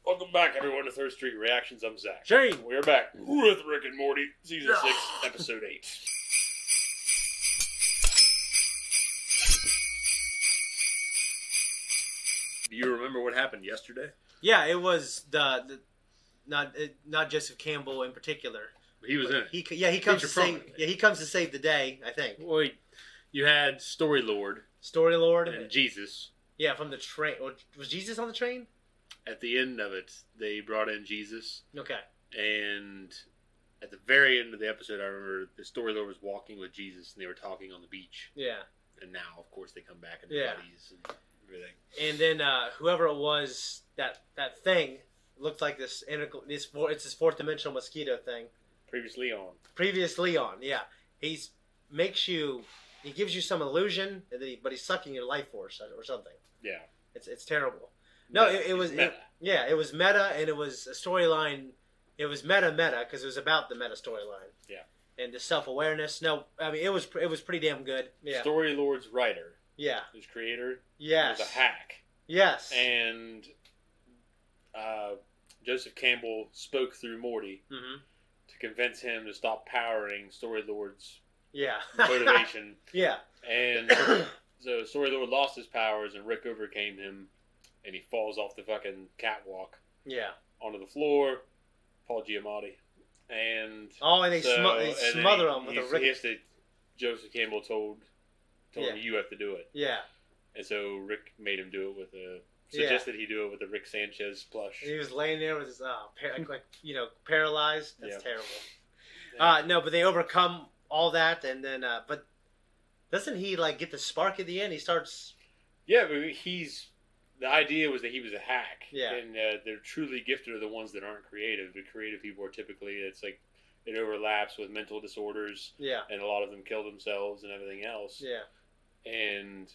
Welcome back, everyone, to Third Street Reactions. I'm Zach. Shane! We're back with Rick and Morty, Season 6, Episode 8. Do you remember what happened yesterday? Yeah, it was not Joseph Campbell in particular. He was in it. He comes to save the day, I think. Well, you had Story Lord. Story Lord. And Jesus. Yeah, from the train. Was Jesus on the train? At the end of it, they brought in Jesus. Okay. And at the very end of the episode, I remember the Story Lord was walking with Jesus, and they were talking on the beach. Yeah. And now, of course, they come back and buddies and everything. And then whoever it was, that thing looked like this. It's this fourth dimensional mosquito thing. Previous Leon, yeah. He gives you some illusion, but he's sucking your life force or something. Yeah. It's terrible. No, it was meta. It was meta, and it was a storyline. It was meta because it was about the meta storyline. Yeah. And the self-awareness. No, I mean it was pretty damn good. Yeah. Story Lord's writer. Yeah. His creator. Yes. Was a hack. Yes. And Joseph Campbell spoke through Morty to convince him to stop powering Story Lord's motivation. Yeah. And so Story Lord lost his powers, and Rick overcame him, and he falls off the fucking catwalk. Yeah. Onto the floor. Paul Giamatti. And they smother him with a Rick. Joseph Campbell told him, you have to do it. Yeah. And so Rick made him do it suggested he do it with a Rick Sanchez plush. And he was laying there with his paralyzed. That's terrible. No, but they overcome all that, and then but doesn't he get the spark at the end? He starts. Yeah, but the idea was that he was a hack. Yeah. And they're truly gifted are the ones that aren't creative. The creative people are typically, it overlaps with mental disorders. Yeah. And a lot of them kill themselves and everything else. Yeah. And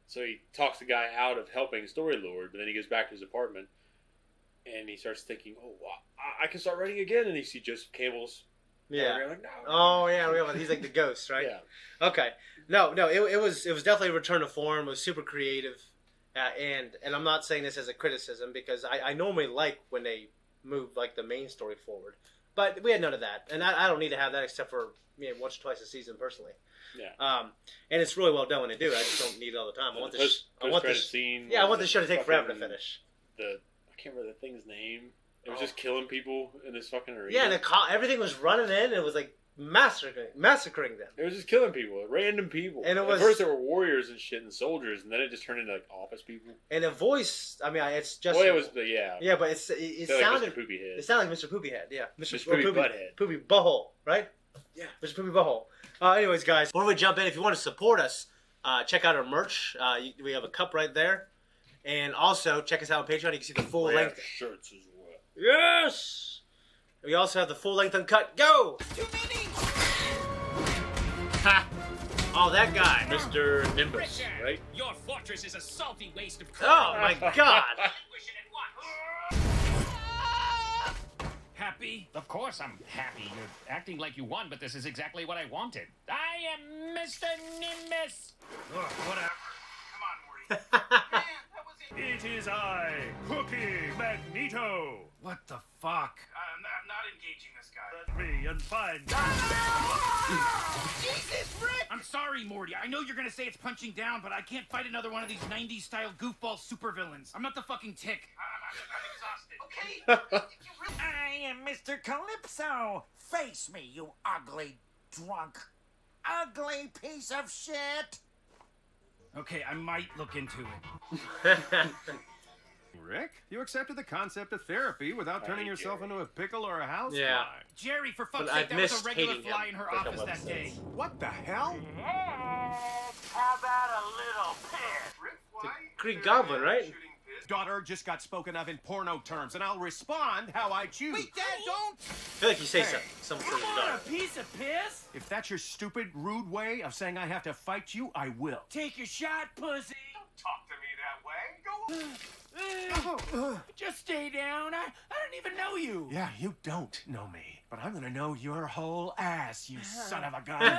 so he talks the guy out of helping Story Lord, but then he goes back to his apartment and he starts thinking, I can start writing again. And he sees Joseph Campbell's. Yeah. No. Oh yeah, he's like the ghost, right? Yeah. Okay. No. It was definitely a return to form. It was super creative, and I'm not saying this as a criticism because I normally like when they move the main story forward, but we had none of that, and I don't need to have that except for once or twice a season personally. Yeah. And it's really well done when they do it. I just don't need it all the time. I want this scene. Yeah, I want the show to take forever to finish. I can't remember the thing's name. It was just killing people in this fucking arena. Yeah, and everything was running in, and it was massacring them. It was just killing people, random people. And at first there were warriors and shit and soldiers, and then it just turned into office people. And the voice, it's just. Well, it was Yeah, but it sounded like Mr. Poopy Head. It sounded like Mr. Poopy Head. Yeah, Mr. Poopy Butthead. Poopy Butthole, right? Yeah, Mr. Poopy Butthole. Anyways, guys, before we jump in, if you want to support us, check out our merch. We have a cup right there, and also check us out on Patreon. You can see the full length shirts as well. Yes! We also have the full-length uncut. Go! Too many! Ha! Oh, that guy. Mr. Nimbus, right? Your fortress is a salty waste of Oh, my God. Happy? Of course I'm happy. You're acting like you won, but this is exactly what I wanted. I am Mr. Nimbus! Look, whatever. Come on, Morty. Man, that was it. It is I, Cookie Magneto. What the fuck? I'm not engaging this guy. Let me and find. Jesus, Rick! I'm sorry, Morty. I know you're gonna say it's punching down, but I can't fight another one of these 90s style goofball supervillains. I'm not the fucking Tick. I'm exhausted. Okay. I am Mr. Calypso. Face me, you ugly drunk. Ugly piece of shit. Okay, I might look into it. Rick, you accepted the concept of therapy without turning yourself into a pickle or a housefly. Yeah. Jerry, for fuck's sake, that was a regular fly in her office that day. What the hell? How about a little piss? Green Goblin, right? Daughter just got spoken of in porno terms, and I'll respond how I choose. Wait, Dad, don't! I feel like you say something to his daughter. A piece of piss? If that's your stupid, rude way of saying I have to fight you, I will. Take your shot, pussy. Don't talk to me that way. Go. Just stay down. I don't even know you. Yeah, you don't know me, but I'm gonna know your whole ass, you son of a gun.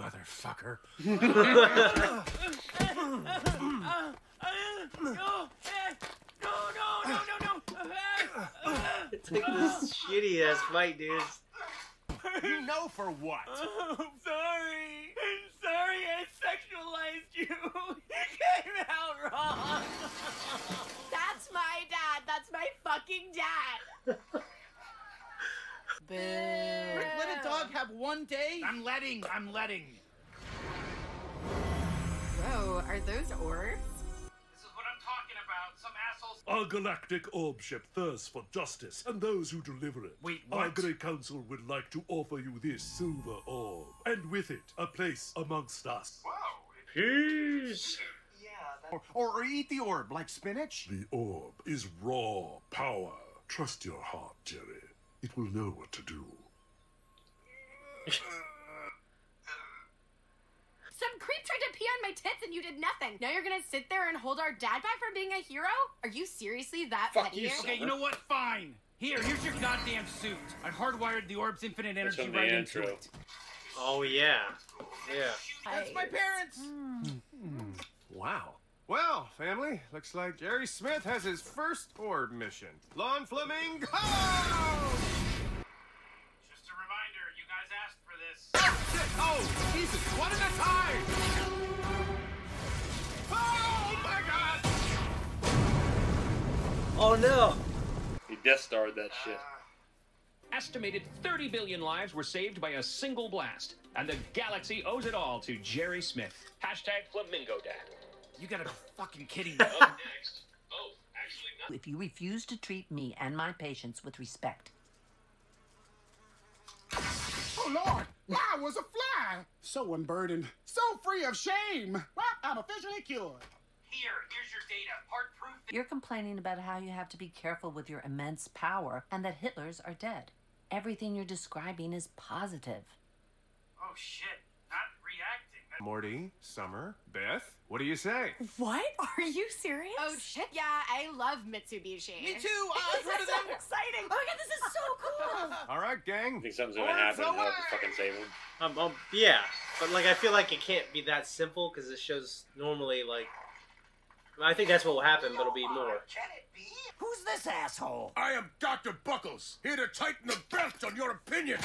Motherfucker. No! It's like this shitty ass fight, dude. You know for what? Oh, I'm sorry. I'm sorry I sexualized you. You came out wrong. That's my dad. That's my fucking dad. Boo. Rick, let a dog have one day? I'm letting. Whoa, are those orbs? This is what I'm talking about. Some assholes. Our galactic orb ship thirsts for justice and those who deliver it. Wait, Our what? Great Council would like to offer you this silver orb, and with it, a place amongst us. Peace. Or eat the orb like spinach? The orb is raw power. Trust your heart, Jerry. It will know what to do. Some creep tried to pee on my tits and you did nothing. Now you're gonna sit there and hold our dad back from being a hero? Are you seriously that Fuck petty? you, Okay, you know what? Fine. Here's your goddamn suit. I hardwired the orb's infinite That's energy from the right intro. into it. Oh yeah. Yeah. That's my parents. Wow. Well, family, looks like Jerry Smith has his first orb mission. Lawn Flamingo! Just a reminder, you guys asked for this. Oh, Jesus, one at a time! Oh, my God! Oh no. He Death Starred that shit. Estimated 30 billion lives were saved by a single blast, and the galaxy owes it all to Jerry Smith. Hashtag Flamingo Dad. You gotta be fucking kidding me. Up next. Oh, actually not. If you refuse to treat me and my patients with respect. Oh, Lord, I was a fly. So unburdened, so free of shame. Well, I'm officially cured. Here's your data. Part proof. You're complaining about how you have to be careful with your immense power and that Hitlers are dead. Everything you're describing is positive. Oh shit, not reacting. Morty, Summer, Beth, what do you say? What? Are you serious? Oh shit, yeah, I love Mitsubishi. Me too. I've heard of so them. exciting. Oh my god, this is so cool. All right, gang. I think something's gonna happen and I'll have to fucking save him. Yeah, but like I feel like it can't be that simple because it shows normally like. I think that's what will happen, but it'll be more. Who's this asshole? I am Dr. Buckles, here to tighten the belt on your opinions.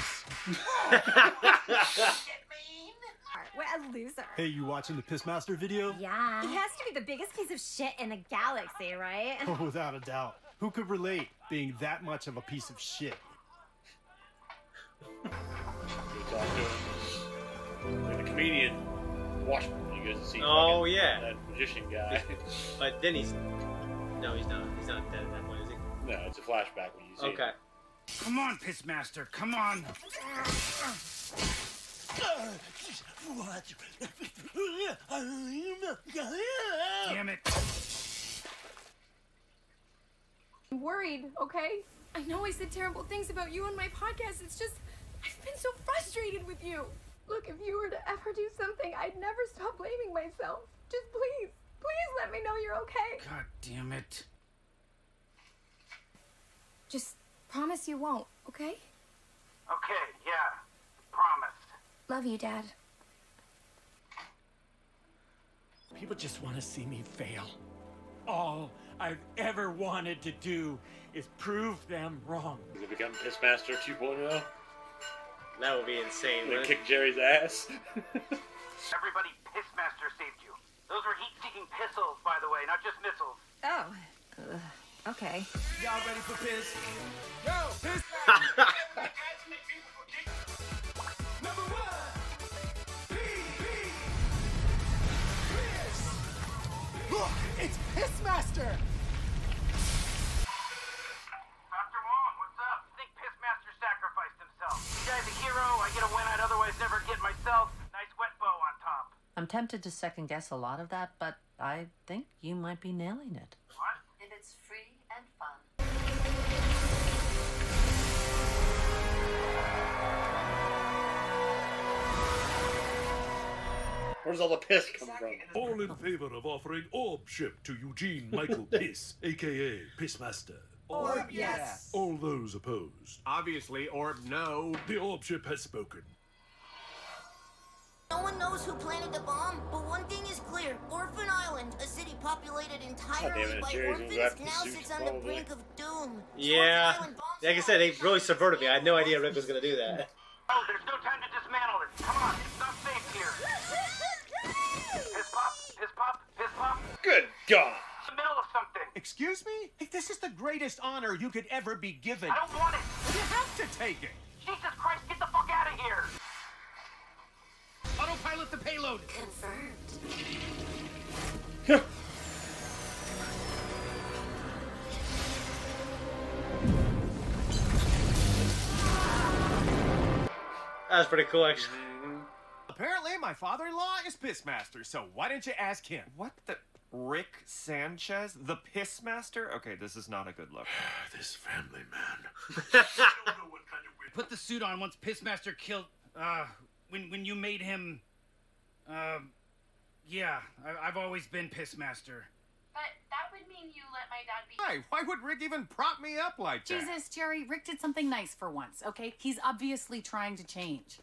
What a loser. Hey, you watching the Pissmaster video? Yeah. He has to be the biggest piece of shit in the galaxy, right? Oh, without a doubt. Who could relate being that much of a piece of shit? Go talk to him. Like the comedian, Washburn. You guys have seen Oh fucking yeah. that magician guy. But then he's no, he's not. He's not dead at that point, is he? No, it's a flashback when you see Okay. it. Come on, Pissmaster. Come on. Damn it. I'm worried, okay? I know I said terrible things about you on my podcast. It's just, I've been so frustrated with you. Look, if you were to ever do something, I'd never stop blaming myself. Just please let me know you're okay. God damn it. Just promise you won't, okay? Okay, yeah. Promise. Love you, Dad. People just want to see me fail. All I've ever wanted to do is prove them wrong. Does it become Pissmaster 2.0? That would be insane. Gonna wouldn't it? kick Jerry's ass. Everybody, Pissmaster saved you. Those were heat-seeking pistols, by the way, not just missiles. Oh. Okay. Y'all ready for piss? Yo, piss! Number one! Look, it's Pissmaster. Dr. Wong, what's up? I think Pissmaster sacrificed himself. The guy's a hero, I get a win I'd otherwise never get myself. Nice wet bow on top. I'm tempted to second guess a lot of that, but I think you might be nailing it. What? If it's free and fun. Where's all the piss come from? All in favor of offering orb ship to Eugene Michael Piss, a.k.a. Pissmaster. Orb, yes. All those opposed. Obviously, orb no. The orb ship has spoken. No one knows who planted the bomb, but one thing is clear. Orphan Island, a city populated God entirely damn it, by Jerry's gonna go orphans, after the now suits, sits on the probably. brink of doom. Yeah. Like I said, they really subverted me. I had no idea Rick was going to do that. Oh, there's no time to dismantle it. Come on, it's not safe here. Piss pop, piss pop, piss pop. Good God. In the middle of something. Excuse me? Hey, this is the greatest honor you could ever be given. I don't want it. You have to take it. Jesus Christ, get the fuck out of here. Autopilot the payload. Confirmed. That was pretty cool, actually. Apparently, my father-in-law is Pissmaster, so why didn't you ask him? What the? Rick Sanchez? The Pissmaster? Okay, this is not a good look. This family man. Put the suit on once Pissmaster killed, when you made him, yeah, I've always been Pissmaster. But that would mean you let my dad be... Why would Rick even prop me up like that? Jesus, Jerry, Rick did something nice for once, okay? He's obviously trying to change.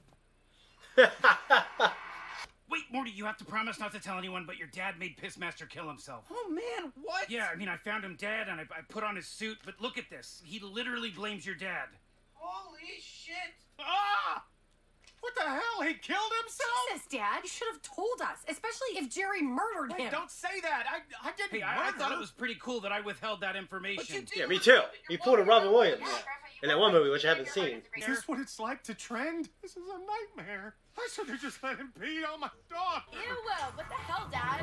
Wait, Morty, you have to promise not to tell anyone, but your dad made Pissmaster kill himself. Oh, man, what? Yeah, I mean, I found him dead, and I put on his suit, but look at this. He literally blames your dad. Holy shit! Ah! What the hell? He killed himself? Jesus, Dad, you should have told us, especially if Jerry murdered him. Don't say that. I didn't Hey, I thought it was pretty cool that I withheld that information. Yeah, me too. He pulled a Robin Williams in that one movie, which I haven't seen. Is this what it's like to trend? This is a nightmare. I should have just let him pee on my dog. Ew, what the hell, Dad?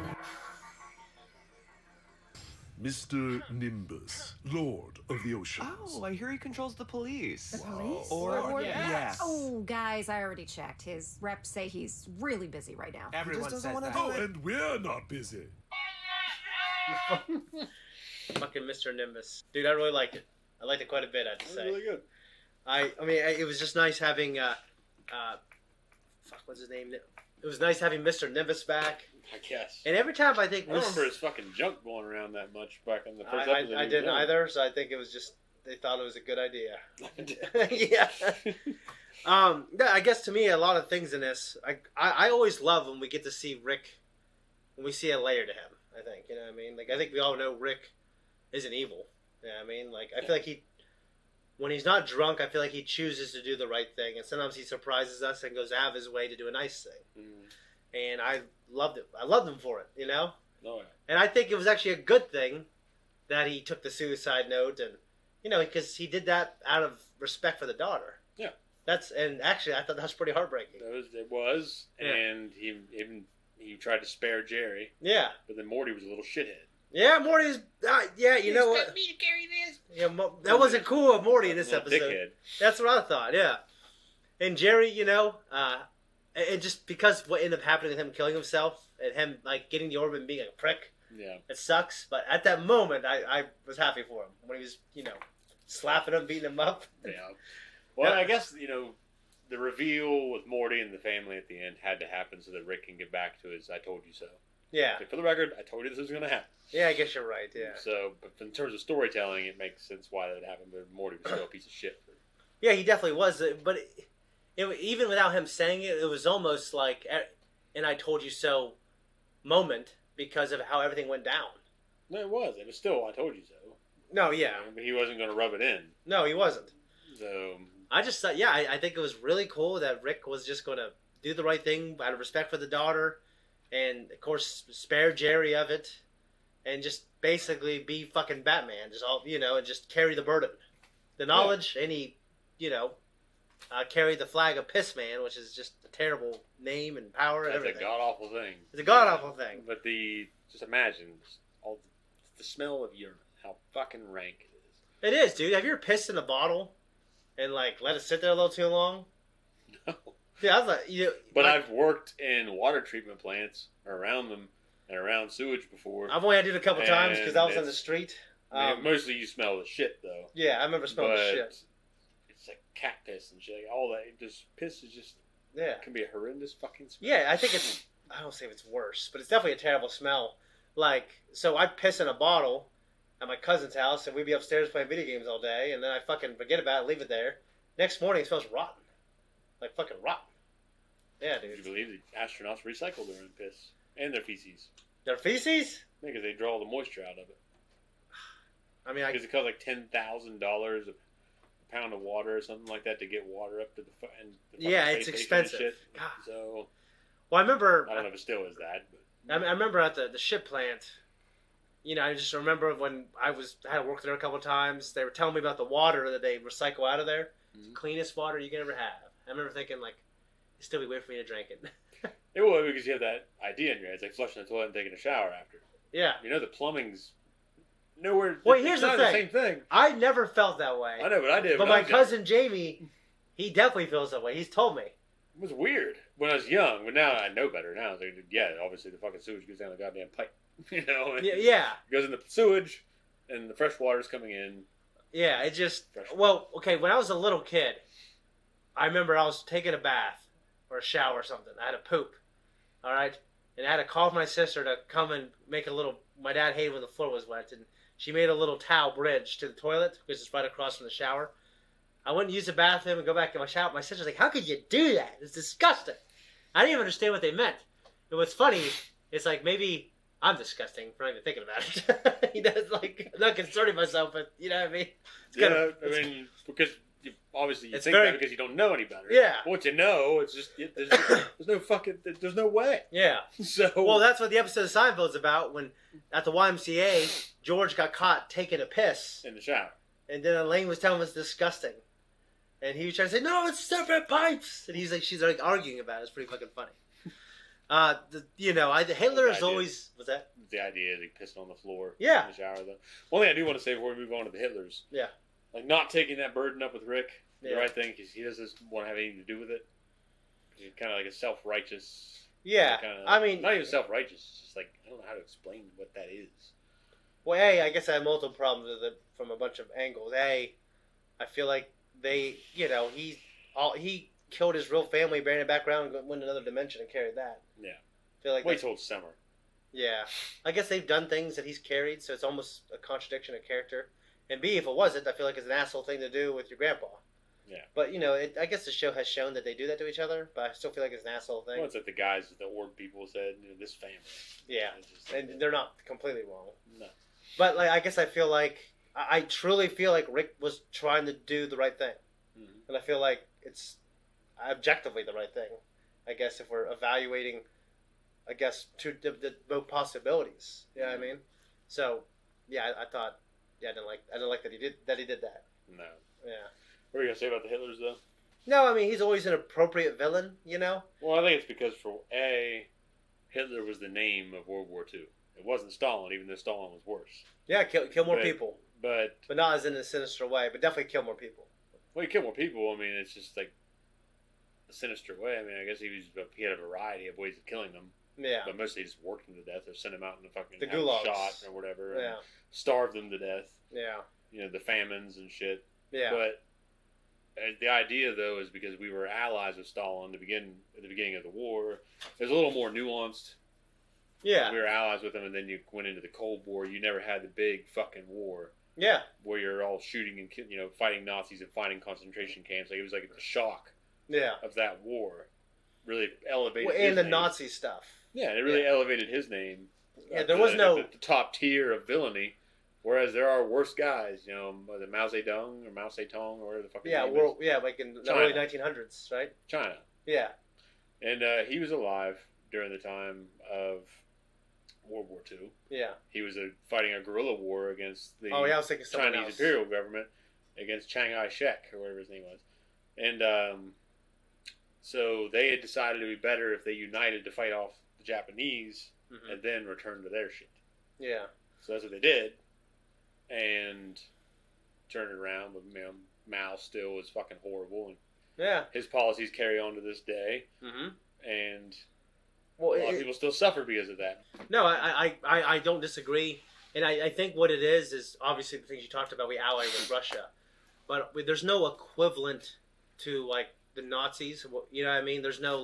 Mr. Nimbus, Lord of the Oceans. Oh, I hear he controls the police. The police? Or yes. Oh, guys, I already checked. His reps say he's really busy right now. Everyone says that. Oh, and we're not busy. Fucking Mr. Nimbus. Dude, I really liked it. I liked it quite a bit, I have to say. Really good. I mean, it was just nice having, fuck, what's his name? It was nice having Mr. Nimbus back. I guess. And every time I think... I don't remember his fucking junk going around that much back in the first episode. I didn't either, so I think it was just... They thought it was a good idea. Yeah. I guess to me, a lot of things in this... I always love when we get to see Rick... When we see a layer to him, I think. You know what I mean? Like, I think we all know Rick isn't evil. You know what I mean? Like, I feel like he... When he's not drunk, I feel like he chooses to do the right thing. And sometimes he surprises us and goes out of his way to do a nice thing. And I loved it. I loved him for it, you know? Oh, yeah. And I think it was actually a good thing that he took the suicide note. And, you know, because he did that out of respect for the daughter. Yeah. And actually, I thought that was pretty heartbreaking. It was. Yeah. And he tried to spare Jerry. Yeah. But then Morty was a little shithead. Yeah, Morty's... yeah, you know what? Expect me to carry this? Yeah, that wasn't cool of Morty in this Little episode. dickhead. That's what I thought, yeah. And Jerry, you know, and just because what ended up happening with him killing himself and him, like, getting the orb and being a prick, yeah, it sucks. But at that moment, I was happy for him. When he was, you know, slapping him, beating him up. Yeah. Well, I guess, you know, the reveal with Morty and the family at the end had to happen so that Rick can get back to his I told you so. Yeah. But for the record, I told you this was going to happen. Yeah, I guess you're right, yeah. So, but in terms of storytelling, it makes sense why that happened, but Morty was still a piece of shit. Yeah, he definitely was. But even without him saying it, it was almost like an I told you so moment because of how everything went down. No, it was. It was still I told you so. No, yeah. But he wasn't going to rub it in. No, he wasn't. So... I just thought, yeah, I think it was really cool that Rick was just going to do the right thing out of respect for the daughter. And, of course, spare Jerry of it. And just basically be fucking Batman. Just all, you know, and just carry the burden. The knowledge, and he, you know, carried the flag of Pissman, which is just a terrible name and power and everything. It's a god-awful thing. It's a god-awful thing. But just imagine, all the smell of urine, how fucking rank it is. It is, dude. Have you ever pissed in a bottle and, like, let it sit there a little too long? No. Yeah, I was like, But I've worked in water treatment plants around them and around sewage before. I've only had to do it a couple times because I was on the street. Mostly you smell the shit though. Yeah, I remember smelling the shit. It's like cat piss and shit. All that. Piss is just can be a horrendous fucking smell. Yeah, I think it's. I don't say it's worse, but it's definitely a terrible smell. Like, so I'd piss in a bottle at my cousin's house, and we'd be upstairs playing video games all day, and then I fucking forget about it, leave it there. Next morning, it smells rotten, like fucking rotten. Yeah, dude. Would you believe the astronauts recycle their own piss and their feces? Their feces? Because they draw the moisture out of it. I mean, because it costs like $10,000 a pound of water or something like that to get water up to the yeah, it's expensive. Shit. So, well, I remember. I don't know if it still is that, but I remember at the ship plant. You know, I just remember when I had worked there a couple of times. They were telling me about the water that they recycle out of there. It's the cleanest water you can ever have. I remember thinking like, it'd still be weird for me to drink it. It will, because you have that idea in your head. It's like flushing the toilet and taking a shower after. Yeah. You know, the plumbing's nowhere. Well, here's the thing. thing. The same thing. I never felt that way. I know, but I did. But my cousin Jamie, he definitely feels that way. He's told me. It was weird when I was young, but now I know better. Now, like, yeah, obviously the fucking sewage goes down the goddamn pipe. You know? Yeah. It goes in the sewage, and the fresh water's coming in. Yeah, it just... Well, okay, when I was a little kid, I remember I was taking a bath or a shower or something. I had a poop. All right? And I had to call my sister to come and make a little... My dad hated when the floor was wet, and she made a little towel bridge to the toilet, because it's right across from the shower. I went and used the bathroom and go back to my shower. My sister's like, how could you do that? It's disgusting. I didn't even understand what they meant. And what's funny, it's like maybe I'm disgusting for not even thinking about it. You know, it's like, I'm not concerning myself, but you know what I mean? It's Yeah, kinda, I mean, because obviously you it's think very- that because you don't know any better. Yeah. What you know, it's just, there's no way. Yeah. So. Well, that's what the episode of Seinfeld's about, when at the YMCA, George got caught taking a piss. In the shower. And then Elaine was telling him it's disgusting. And he was trying to say, no, it's separate pipes. And she's like arguing about it. It's pretty fucking funny. Hitler is always... Was that? The idea is he pissing on the floor. Yeah. In the shower, though. One thing I do want to say before we move on to the Hitlers. Yeah. Like, not taking that burden up with Rick. The Yeah. right thing, because he doesn't want to have anything to do with it. He's kind of like a self-righteous... Yeah. I mean... Not even self-righteous. It's just like, I don't know how to explain what that is. Well, I guess I have multiple problems with it from a bunch of angles. I feel like they, he killed his real family, buried it back around, and went to another dimension and carried that. Yeah. I feel like Wait till summer. Yeah. I guess they've done things that he's carried, so it's almost a contradiction of character. And B, if it wasn't, I feel like it's an asshole thing to do with your grandpa. Yeah. But, I guess the show has shown that they do that to each other, but I still feel like it's an asshole thing. Well, it's like the guys, the orb people said, this family. Yeah. And they're not completely wrong. No. But, I guess I feel like, I truly feel like Rick was trying to do the right thing. Mm-hmm. And I feel like it's objectively the right thing. I guess if we're evaluating, both possibilities. You know what I mean? So, yeah, I thought, I didn't like that he did that. No. Yeah. What are you going to say about the Hitlers, though? No, I mean, he's always an appropriate villain, Well, I think it's because, Hitler was the name of World War II. It wasn't Stalin, even though Stalin was worse. Yeah, kill more people. But not as in a sinister way, but definitely kill more people. Well, he killed more people. I mean, it's just like a sinister way. I mean, I guess he had a variety of ways of killing them. Yeah. But mostly he just worked them to death or sent them out in the fucking gulags. shot or whatever. Yeah. And starved them to death. Yeah. The famines and shit. Yeah. But the idea, though, is because we were allies with Stalin at the beginning of the war. It was a little more nuanced. Yeah. We were allies with him, and then you went into the Cold War. You never had the big fucking war. Yeah. Where you're all shooting and fighting Nazis and fighting concentration camps. Like, it was like the shock. Yeah. Of that war really elevated. Well, and the Nazi stuff. Yeah, it really elevated his name. Yeah, there was no the top tier of villainy. Whereas there are worse guys, the Mao Zedong or Mao Zedong or whatever the fuck. Like in the early 1900s, right? China. Yeah. And he was alive during the time of World War II. Yeah. He was fighting a guerrilla war against the I was thinking Chinese imperial government against Chiang Kai-shek or whatever his name was. And so they had decided it would be better if they united to fight off the Japanese and then return to their shit. Yeah. So that's what they did. And turned it around, but Mao still was fucking horrible. And yeah. His policies carry on to this day. Mm-hmm. And a lot of people still suffer because of that. No, I don't disagree. And I think what it is obviously the things you talked about, we ally with Russia. But there's no equivalent to, the Nazis. You know what I mean? There's no,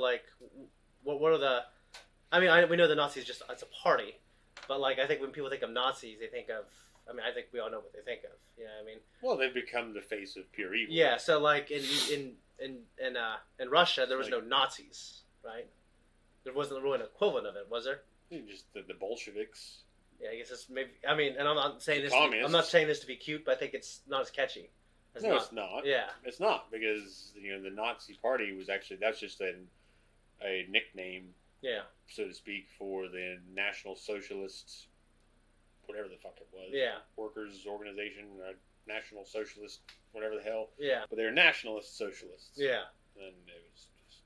what are the... I mean, we know the Nazis it's a party. But, I think when people think of Nazis, they think of... I think we all know what they think of. You know what I mean? Well, they've become the face of pure evil. Yeah, so, in Russia, there was no Nazis, right? There wasn't really an equivalent of it, was there? Just the Bolsheviks. Yeah, I guess it's maybe. I mean, and I'm not saying this. Communists. I'm not saying this to be cute, but I think it's not as catchy. It's not. Yeah, it's not because the Nazi Party was actually that's just a nickname. Yeah. So to speak, for the National Socialists, whatever the fuck it was. Yeah. Workers' Organization, National Socialist, whatever the hell. Yeah. But they were nationalist socialists. Yeah. And it was just...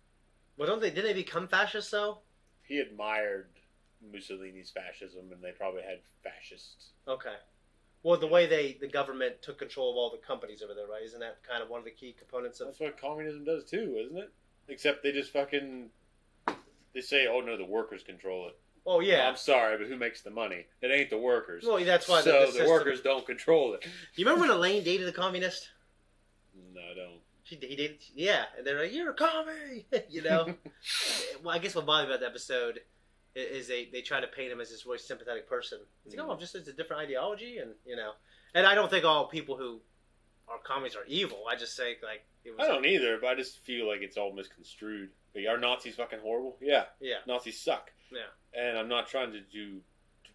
Well, didn't they become fascists, though? He admired Mussolini's fascism, and they probably had fascists. Okay. Well, the way the government took control of all the companies over there, right? Isn't that kind of one of the key components of... That's what communism does, too, isn't it? Except they just fucking... They say, oh, no, the workers control it. Oh, yeah. Well, I'm sorry, but who makes the money? It ain't the workers. Well, that's why the system... workers don't control it. You remember when Elaine dated a communist? No, I don't. He did, yeah. And they're like, "You're a commie," you know. Well, I guess what bothered me about the episode is they try to paint him as this really sympathetic person. It's like, oh, just it's a different ideology, and and I don't think all people who are commies are evil. I just think like it was. I don't either, but I just feel like it's all misconstrued. Like, are Nazis fucking horrible? Yeah. Yeah. Nazis suck. Yeah. And I'm not trying to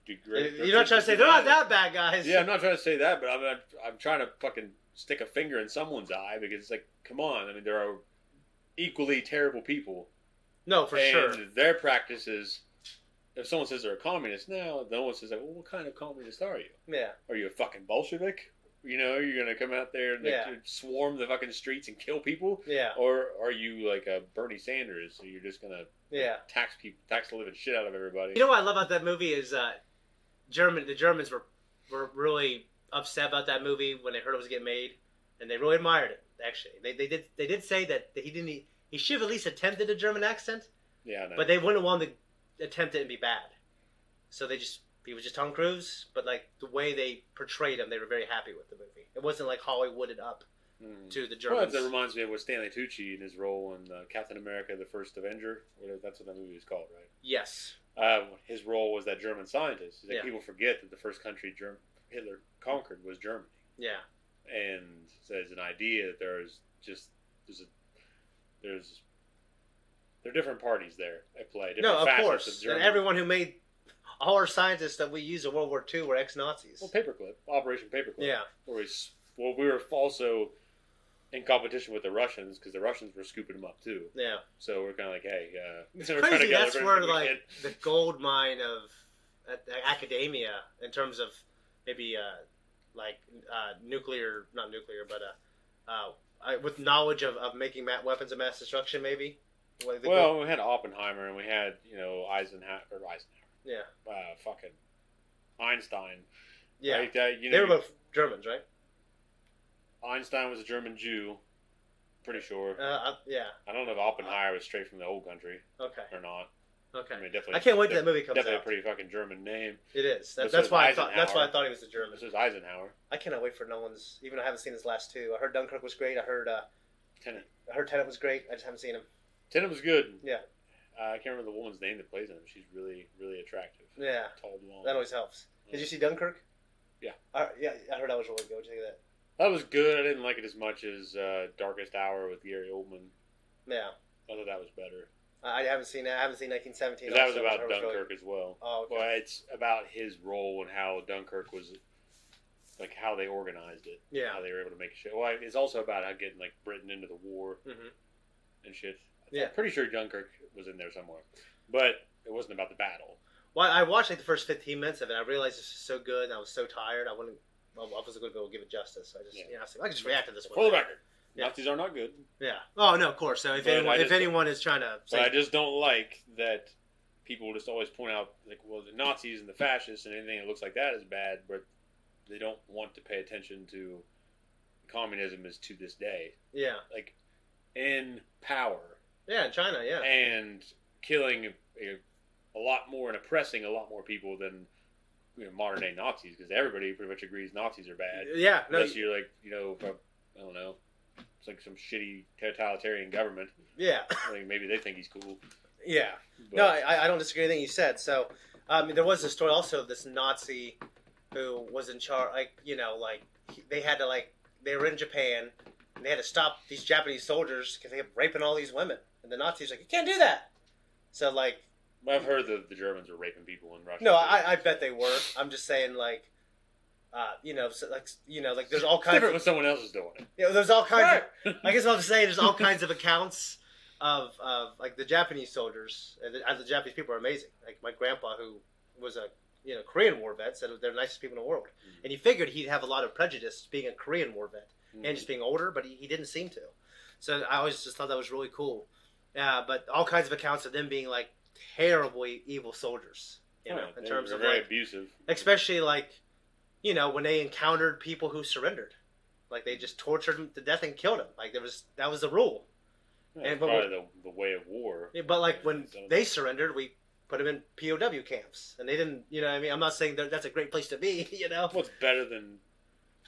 degrade. You're not trying to say they're not that bad, guys. Yeah, I'm not trying to say that, but I'm trying to fucking stick a finger in someone's eye because it's like, come on. I mean, there are equally terrible people. No, for sure. And their practices. If someone says they're a communist now, no one says like, well, what kind of communist are you? Yeah. Are you a fucking Bolshevik? You're gonna come out there and swarm the fucking streets and kill people? Yeah. Or are you like a Bernie Sanders? So you're just gonna tax the living shit out of everybody? You know what I love about that movie is the Germans were really upset about that movie when they heard it was getting made, and they really admired it. Actually, they did say that he should have at least attempted a German accent. Yeah, I know. But they wouldn't want to attempt it and be bad. So he was just Tom Cruise, but like the way they portrayed him, they were very happy with the movie. It wasn't like Hollywooded up to the Germans. Well, that reminds me of what Stanley Tucci in his role in Captain America: The First Avenger. That's what that movie is called, right? Yes. His role was that German scientist. Like, people forget that the first country Hitler conquered was Germany. Yeah. And so there's an idea that there are different parties there at play. No, of course. And everyone who made all our scientists that we used in World War II were ex-Nazis. Well, Paperclip, Operation Paperclip. Yeah. We were also in competition with the Russians because the Russians were scooping them up too. Yeah. So we're kind of like, hey, it's crazy. That's where like the gold mine of academia in terms of maybe nuclear, not nuclear, but with knowledge of making weapons of mass destruction, maybe. Well, we had Oppenheimer and we had Eisenhower. Yeah. Fucking Einstein. Yeah. Right? They were both Germans, right? Einstein was a German Jew. Pretty sure. Yeah. I don't know if Oppenheimer was straight from the old country. Okay. Or not. Okay. I mean, definitely. I can't wait till that movie comes out. Definitely a pretty fucking German name. It is. That's why I thought. That's why I thought he was a German. This is Eisenhower. I cannot wait for Nolan's. Even though I haven't seen his last two. I heard Dunkirk was great. I heard Tenet. I heard Tenet was great. I just haven't seen him. Tenet was good. Yeah. I can't remember the woman's name that plays him. She's really, really attractive. Yeah. Tall, long. That always helps. Did you see Dunkirk? Yeah. Yeah, I heard that was really good. What did you think of that? That was good. I didn't like it as much as Darkest Hour with Gary Oldman. Yeah. I thought that was better. I haven't seen that. I haven't seen 1917. That was about Dunkirk as well. Oh, okay. Well, it's about his role and how Dunkirk was, like, how they organized it. Yeah. How they were able to make shit. Well, it's also about how getting, like, Britain into the war and shit. I'm pretty sure Dunkirk was in there somewhere. But it wasn't about the battle. Well, I watched, like, the first 15 minutes of it. I realized this was so good, and I was so tired. I wasn't going to be able to give it justice. I just, I just reacted to this one. For the record. Nazis are not good. Yeah. Oh, no, of course. So if anyone is trying to say... But I just don't like that people just always point out, like, well, the Nazis and the fascists and anything that looks like that is bad, but they don't want to pay attention to communism is to this day. Yeah. Like, in power. Yeah, in China, yeah. And killing a lot more and oppressing a lot more people than modern day Nazis, because everybody pretty much agrees Nazis are bad. Yeah. Unless you're like, I don't know, it's like some shitty totalitarian government. Yeah. I think maybe they think he's cool. Yeah. But, no, I don't disagree with anything you said. So, there was a story also of this Nazi who was in charge, they had to, they were in Japan, and they had to stop these Japanese soldiers because they kept raping all these women. And the Nazis were like, you can't do that. So, I've heard that the Germans were raping people in Russia. No, I bet they were. I'm just saying, like, like there's all kinds. Different of, when someone else is doing it. There's all kinds. Of, I guess what I'm saying, there's all kinds of accounts of like the Japanese soldiers and the Japanese people are amazing. Like my grandpa, who was a Korean War vet, said they're the nicest people in the world, and you figured he'd have a lot of prejudice being a Korean War vet and just being older, but he didn't seem to. So I always just thought that was really cool. But all kinds of accounts of them being like terribly evil soldiers, in terms of very like abusive, especially like when they encountered people who surrendered, like they just tortured them to death and killed them. Like that was the rule. Yeah, and probably the way of war. But like when they surrendered, we put them in POW camps, and they didn't. You know, what I mean, I'm not saying that's a great place to be. What's better than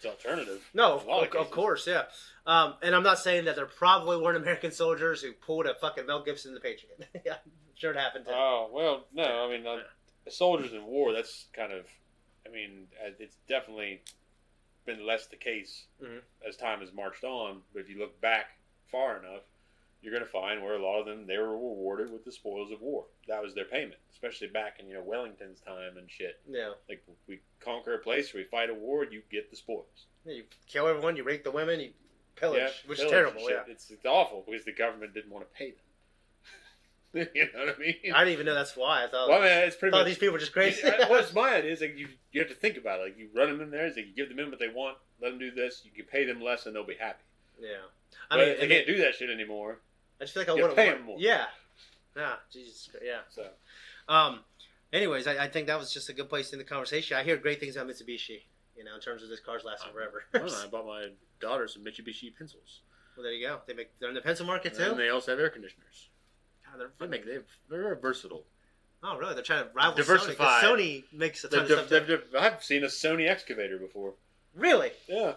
the alternative? No, of course, yeah. And I'm not saying that there probably weren't American soldiers who pulled a fucking Mel Gibson in the Patriot. Yeah, I'm sure it happened. Oh well, no. I mean, soldiers in war. That's kind of. I mean, it's definitely been less the case as time has marched on. But if you look back far enough, you're going to find where a lot of them, they were rewarded with the spoils of war. That was their payment, especially back in Wellington's time and shit. Yeah, like we conquer a place, we fight a war, you get the spoils. Yeah, you kill everyone, you rape the women, you pillage, which is terrible. Yeah, it's awful because the government didn't want to pay them. You know what I mean? I didn't even know that's why. I thought. Well, I mean, it's pretty much, these people were just crazy. What's my idea is like you have to think about it. Like you run them in there, it's like you give them in what they want, let them do this. You can pay them less, and they'll be happy. Yeah, I mean they can't do that shit anymore. I just feel like I want to pay them more. Yeah, Jesus, yeah. So, anyways, I think that was just a good place in the conversation. I hear great things about Mitsubishi. In terms of this car's lasting forever. I bought my daughter some Mitsubishi pencils. Well, there you go. They're in the pencil market too. And they also have air conditioners. God, they're very versatile. Oh, really? They're trying to rival diversify. Sony makes a ton of stuff. I've seen a Sony excavator before. Really? Yeah.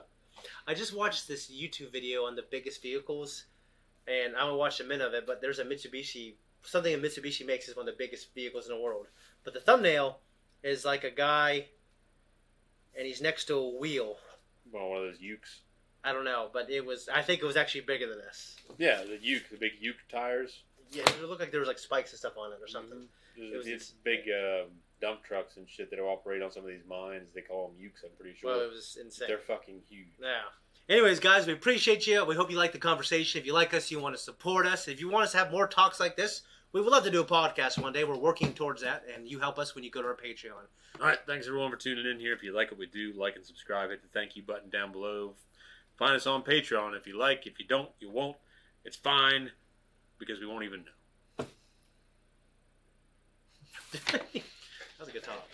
I just watched this YouTube video on the biggest vehicles, and I haven't watched a minute of it. But there's a Mitsubishi. Something that Mitsubishi makes is one of the biggest vehicles in the world. But the thumbnail is like a guy, and he's next to a wheel. Well, one of those ukes. I don't know, but I think it was actually bigger than this. Yeah, the big uke tires. Yeah, it looked like there was like spikes and stuff on it or something. It's big dump trucks and shit that operate on some of these mines. They call them ukes, I'm pretty sure. Well, it was insane. They're fucking huge. Yeah. Anyways, guys, we appreciate you. We hope you like the conversation. If you like us, you want to support us. If you want us to have more talks like this, we would love to do a podcast one day. We're working towards that, and you help us when you go to our Patreon. All right, thanks everyone for tuning in here. If you like what we do, like and subscribe. Hit the thank you button down below. Find us on Patreon if you like. If you don't, you won't. It's fine, because we won't even know. That was a good talk.